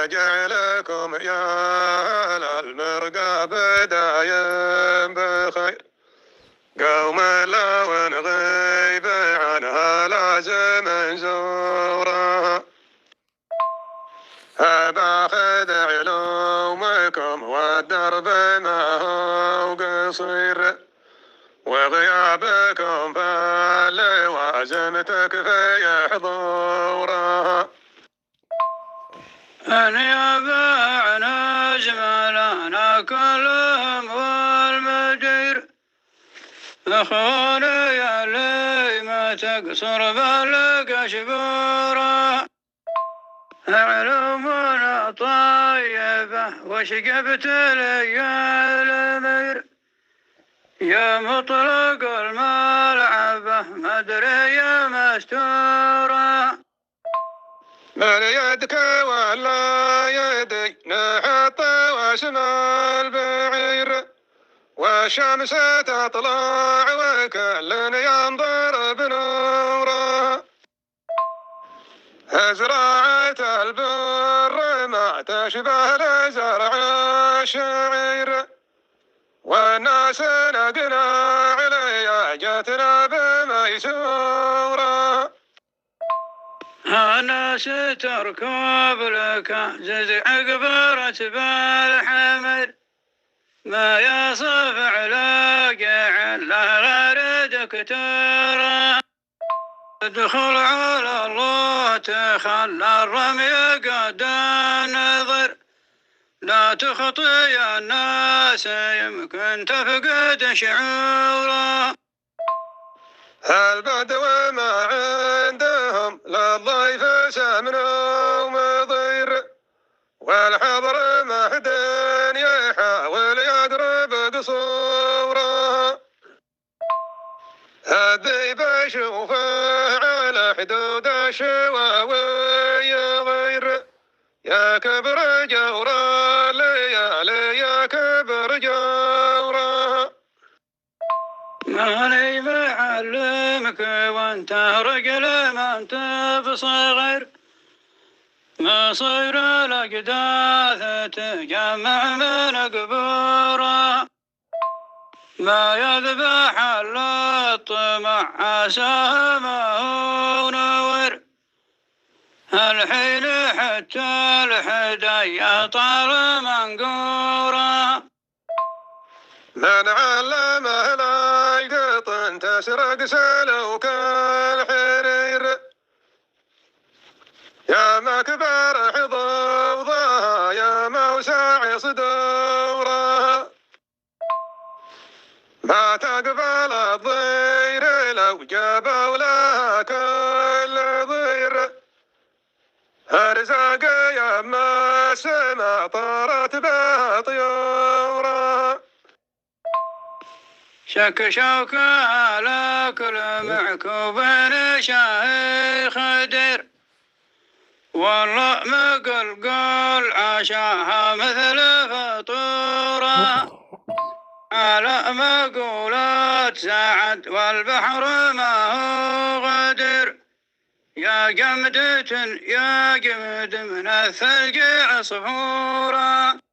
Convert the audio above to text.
وجعلكم يا المرقى بدايم بخير قوم لو غيب عنها لازم زورها باخذ علومكم والدرب ما هو قصير وغيابكم فاللوازم تكفي حضورها أن يبعنا جمالنا كلهم والمجير أخواني يا لي ما تقصر بالك شبورا علومنا طيبة وشقبت لي المير يا مطلق الملعبة مدري يا مستورة من يدك ولا يدي نحط واسمى البعير والشمس تطلع وكل ينظر بنوره زراعة البر ما تشبه لزرع الشعير والناس نقنا عليا جتنا بميسوره الناس تركب لك زز عقبرة بالحمر ما يصف على له غير دكتورة ادخل على الله تخلى الرمي قد نظر لا تخطي الناس يمكن تفقد شعوره البدو ما عندهم لا ضيف سمن ومضير والحضر مهدن يحاول يقرب قصوره الذيب اشوفه على حدود الشواوي غير يا كبر جورا ليالي يا كبر جورا ماني معلمك وانت رجل ما انت بصغر مصير الاقداث تجمع من قبوره ما يذبح الا الطمع عساه ما هو نور الحين حتى الحدية طال منقوره من علمه لا يقطن تسرق سلوك الحرير يا مكبر حظوظها يا موسع صدورها ما تقبل الضير لو جابوا لها كل ضير ارزاق يما السما طارت بها طيورها شك شوك على كل معكوب شاهي خدر والله ما قل عشاها مثل فطورة على مقولات سعد والبحر ما هو غدر يا جمدة يا جمد من الثلج عصفورة